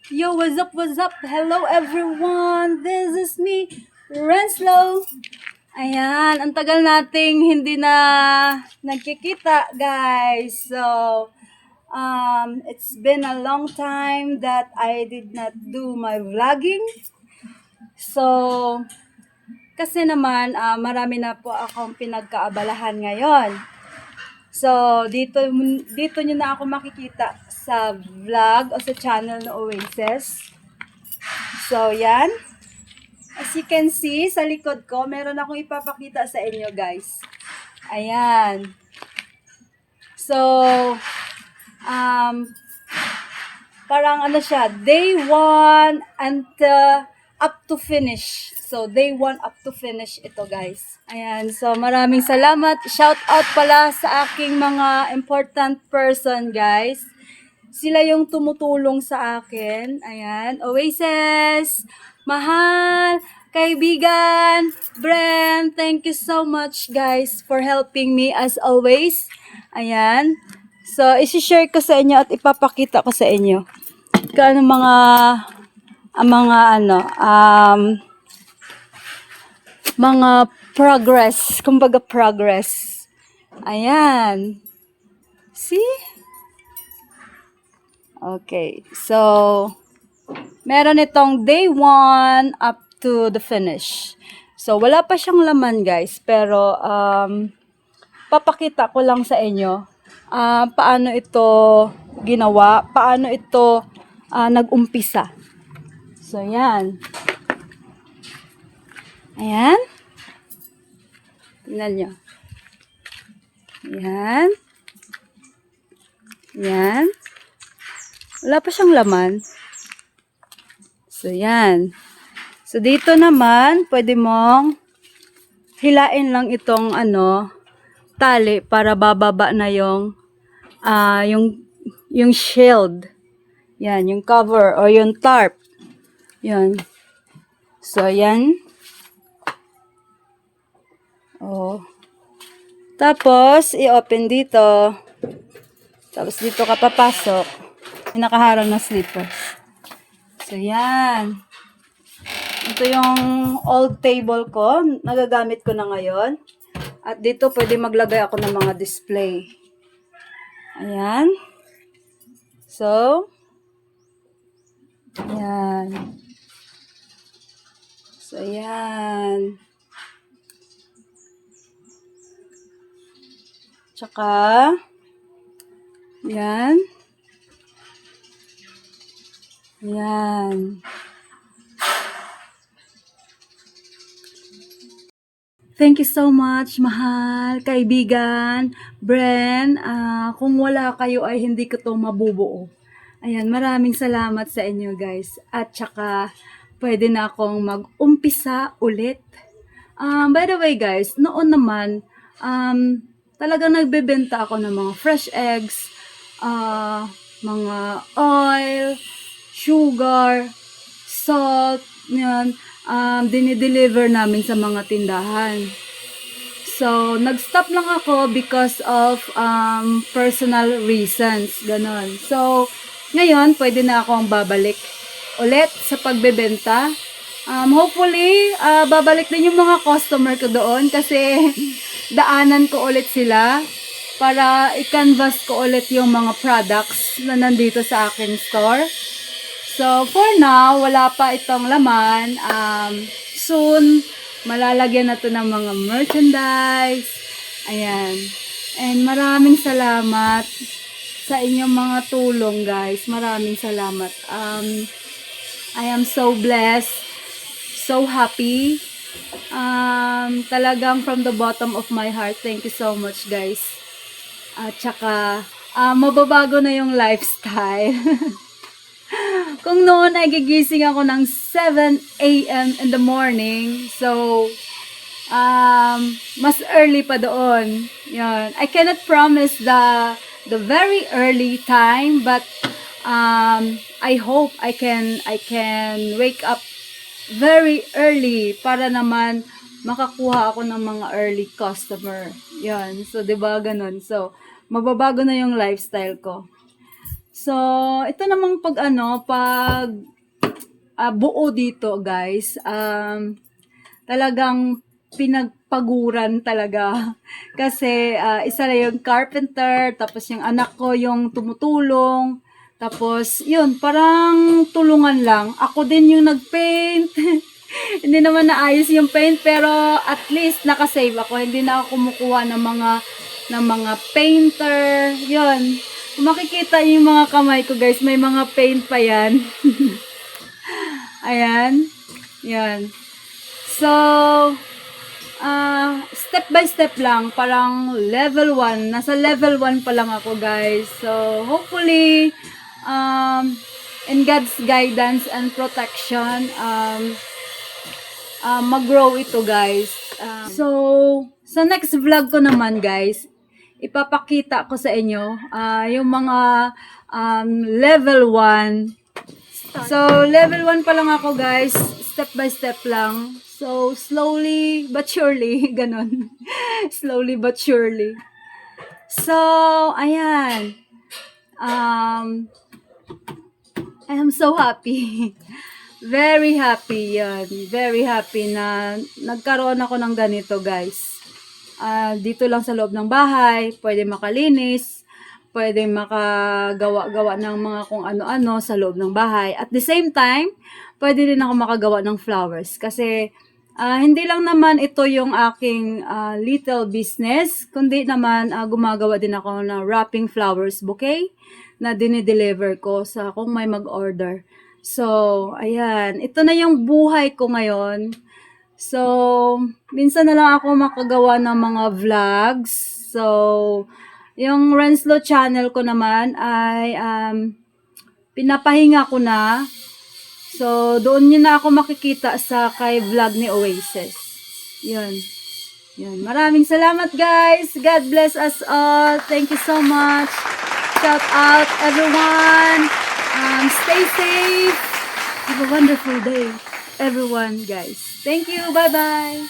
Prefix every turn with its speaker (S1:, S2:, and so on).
S1: Yo, what's up, what's up? Hello everyone, this is me, Renslow. Ayan, ang tagal nating hindi na nagkikita, guys. So, it's been a long time that I did not do my vlogging. So, kasi naman, marami na po akong pinagkaabalahan ngayon. So, dito nyo na ako makikita sa vlog o sa channel na Oasis. So, yan. As you can see, sa likod ko, meron akong ipapakita sa inyo, guys. Ayan. So, um, parang ano siya, day 1 until up to finish. So, day 1 up to finish ito, guys. Ayan. So, maraming salamat. Shout out pala sa aking mga important person, guys. Sila yung tumutulong sa akin. Ayan. Oasis, mahal, kaibigan, Bren, thank you so much, guys, for helping me as always. Ayan. So, isi-share ko sa inyo at ipapakita ko sa inyo kung ano mga progress, kumbaga progress. Ayan. See? Okay. So, meron itong day 1 up to the finish. So, wala pa siyang laman, guys. Pero, papakita ko lang sa inyo paano ito ginawa, paano ito nag-umpisa. So, yan. Ayan. Tingnan nyo. Ayan. Ayan. Wala pa siyang laman. So, yan. So, dito naman, pwede mong hilain lang itong tali para bababa na yung shield. Yan, yung cover or yung tarp. Yan. So, yan. Oh. Tapos, i-open dito. Tapos, dito ka papasok. May nakaharang na slippers. So, yan. Ito yung old table ko. Nagagamit ko na ngayon. At dito, pwede maglagay ako ng mga display. Ayan. So, ayan. So, ayan. Tsaka, ayan. Ayan. Thank you so much, mahal, kaibigan, Bren. Kung wala kayo ay hindi ko to mabubuo. Ayan, maraming salamat sa inyo, guys. At saka, pwede na akong mag-umpisa ulit. By the way, guys, noon naman, talagang nagbebenta ako ng mga fresh eggs, mga oil, sugar, salt, yan, dinideliver namin sa mga tindahan. So, nag-stop lang ako because of personal reasons, ganon. So, ngayon, pwede na akong babalik ulit sa pagbebenta. Hopefully, babalik din yung mga customer ko doon kasi daanan ko ulit sila para i-canvas ko ulit yung mga products na nandito sa aking store. So, for now, wala pa itong laman. Soon, malalagyan na to ng mga merchandise. Ayan. And maraming salamat sa inyong mga tulong, guys. Maraming salamat. I am so blessed, so happy. Talagang from the bottom of my heart, thank you so much, guys. At saka, mababago na yung lifestyle. Kung noon ay gigising ako ng 7 a.m. in the morning, so, mas early pa doon. Yun. I cannot promise the very early time, but I hope I can wake up very early para naman makakuha ako ng mga early customer. Yan. So, 'di ba ganun? So, mababago na yung lifestyle ko. So, ito namang pag buo dito, guys. Talagang pinagpaguran talaga. Kasi isa na yung carpenter, tapos yung anak ko yung tumutulong. Tapos, yun, parang tulungan lang. Ako din yung nag-paint. Hindi naman naayos yung paint, pero at least nakasave ako. Hindi na ako kumukuha ng mga painter. Yun. Kung makikita yung mga kamay ko, guys, may mga paint pa yan. Ayan. Yan. So, step by step lang, parang level 1. Nasa level 1 pa lang ako, guys. So, hopefully, in God's guidance and protection, mag-grow ito, guys. So, sa next vlog ko naman, guys, ipapakita ko sa inyo yung mga level 1. So, level 1 pa lang ako, guys. Step by step lang. So, slowly but surely, ganon. Slowly but surely. So, ayan. I am so happy. Very happy yan. Very happy na nagkaroon ako ng ganito, guys. Dito lang sa loob ng bahay, pwede makalinis, pwede makagawa-gawa ng mga kung ano-ano sa loob ng bahay. At the same time, pwede din ako makagawa ng flowers. Kasi, hindi lang naman ito yung aking little business, kundi naman gumagawa din ako ng wrapping flowers bouquet na dinideliver ko sa kung may mag-order. So, ayan. Ito na yung buhay ko ngayon. So, minsan na lang ako makagawa ng mga vlogs. So, yung Renslow channel ko naman ay pinapahinga ko na. So, doon nyo na ako makikita sa kay vlog ni Oasis. Yun. Yun. Maraming salamat, guys. God bless us all. Thank you so much. Shout out, everyone. Stay safe. Have a wonderful day, everyone, guys. Thank you. Bye-bye.